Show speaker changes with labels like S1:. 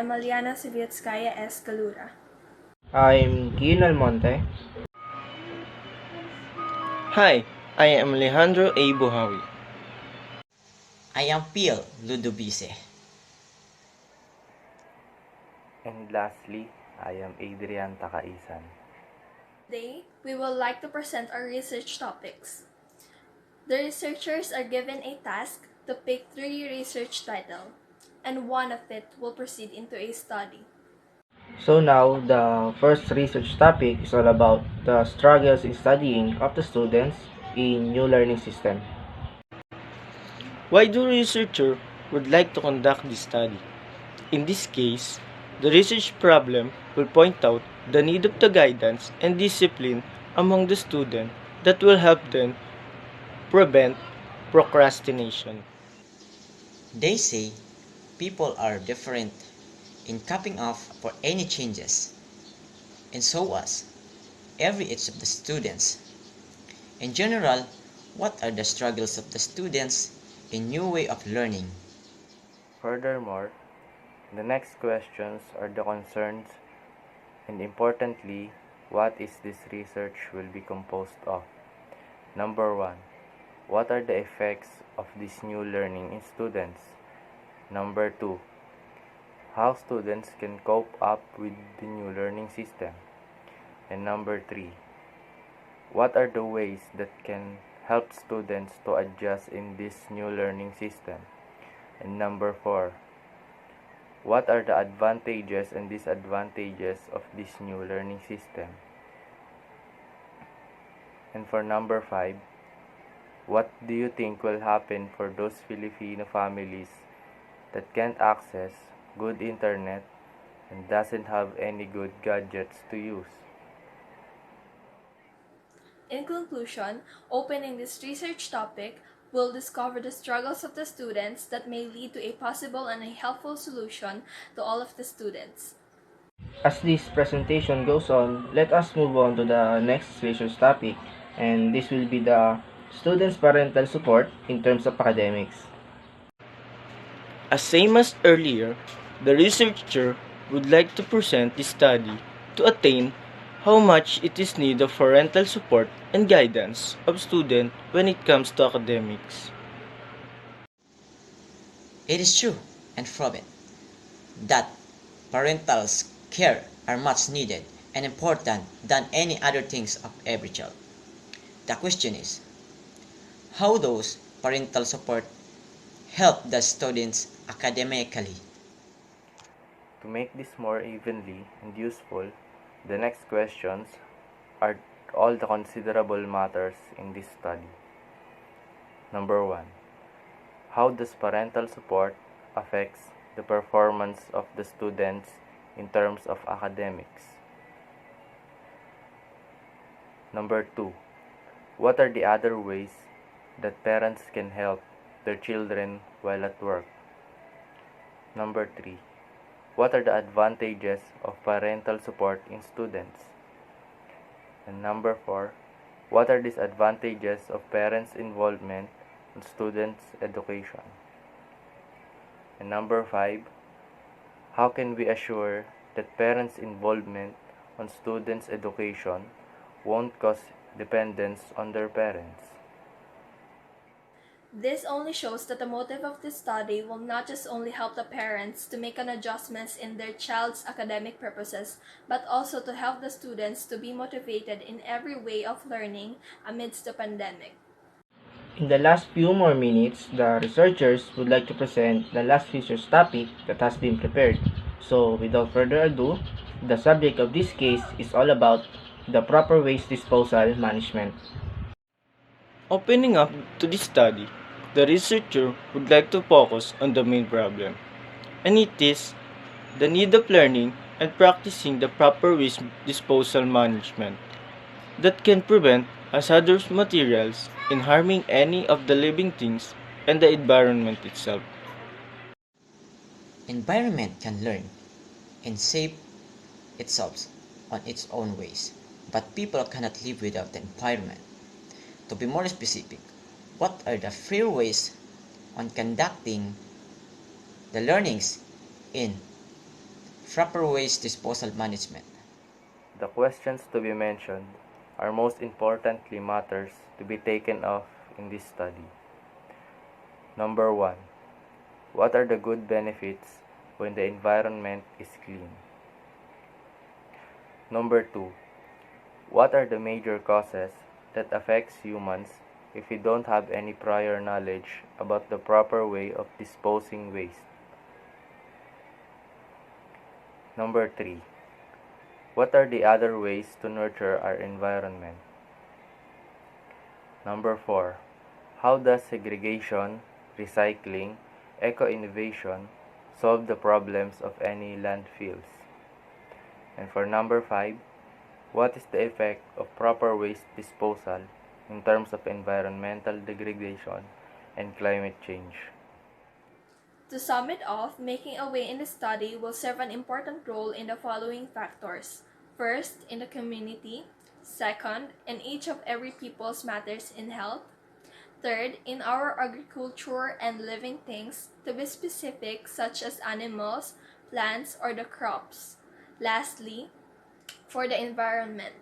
S1: am Aliana Sivietskaya S. Kalura.
S2: I'm Kian Almonte.
S3: Hi, I am Alejandro A. Buhawi.
S4: I am Pil Ludovice.
S5: And lastly, I am Adrian Takaisan.
S1: Today, we would like to present our research topics. The researchers are given a task to pick 3 research titles, and one of it will proceed into a study.
S2: So now, the first research topic is all about the struggles in studying of the students in new learning system.
S3: Why do researchers would like to conduct this study? In this case, the research problem will point out the need of the guidance and discipline among the student that will help them prevent procrastination.
S4: They say people are different in coping off for any changes, and so was every each of the students. In general, what are the struggles of the students in new way of learning?
S5: Furthermore, the next questions are the concerns and importantly, what is this research will be composed of? Number 1. What are the effects of this new learning in students? Number 2. How students can cope up with the new learning system? And number 3. What are the ways that can help students to adjust in this new learning system? And number 4. What are the advantages and disadvantages of this new learning system? And for number 5, what do you think will happen for those Filipino families that can't access good internet and doesn't have any good gadgets to use?
S1: In conclusion, opening this research topic, we'll discover the struggles of the students that may lead to a possible and a helpful solution to all of the students.
S2: As this presentation goes on, let us move on to the next research topic, and this will be the students' parental support in terms of academics.
S3: As same as earlier, the researcher would like to present this study to attain how much it is need of parental support and guidance of student when it comes to academics.
S4: It is true and proven that parental care are much needed and important than any other things of every child. The question is, how those parental support help the students academically?
S5: To make this more evenly and useful, the next questions are all the considerable matters in this study. Number 1. How does parental support affects the performance of the students in terms of academics? Number 2. What are the other ways that parents can help their children while at work? Number 3. What are the advantages of parental support in students? And number 4. What are disadvantages of parents' involvement in students' education? And number 5. How can we assure that parents' involvement on students' education won't cause dependence on their parents?
S1: This only shows that the motive of this study will not just only help the parents to make an adjustments in their child's academic purposes, but also to help the students to be motivated in every way of learning amidst the pandemic.
S2: In the last few more minutes, the researchers would like to present the last research topic that has been prepared. So, without further ado, the subject of this case is all about the proper waste disposal management.
S3: Opening up to this study, the researcher would like to focus on the main problem, and it is the need of learning and practicing the proper waste disposal management that can prevent hazardous materials in harming any of the living things and the environment itself.
S4: Environment can learn and shape itself on its own ways, but people cannot live without the environment. To be more specific, what are the free ways on conducting the learnings in Proper waste disposal management.
S5: The questions to be mentioned are most importantly matters to be taken off in this study. Number 1. What are the good benefits when the environment is clean? Number 2. What are the major causes that affects humans if we don't have any prior knowledge about the proper way of disposing waste? Number 3. What are the other ways to nurture our environment? Number 4. How does segregation, recycling, eco-innovation solve the problems of any landfills? And for number 5, what is the effect of proper waste disposal in terms of environmental degradation and climate change?
S1: To sum it off, making a way in the study will serve an important role in the following factors. First, in the community. Second, in each of every people's matters in health. Third, in our agriculture and living things, to be specific, such as animals, plants, or the crops. Lastly, for the environment.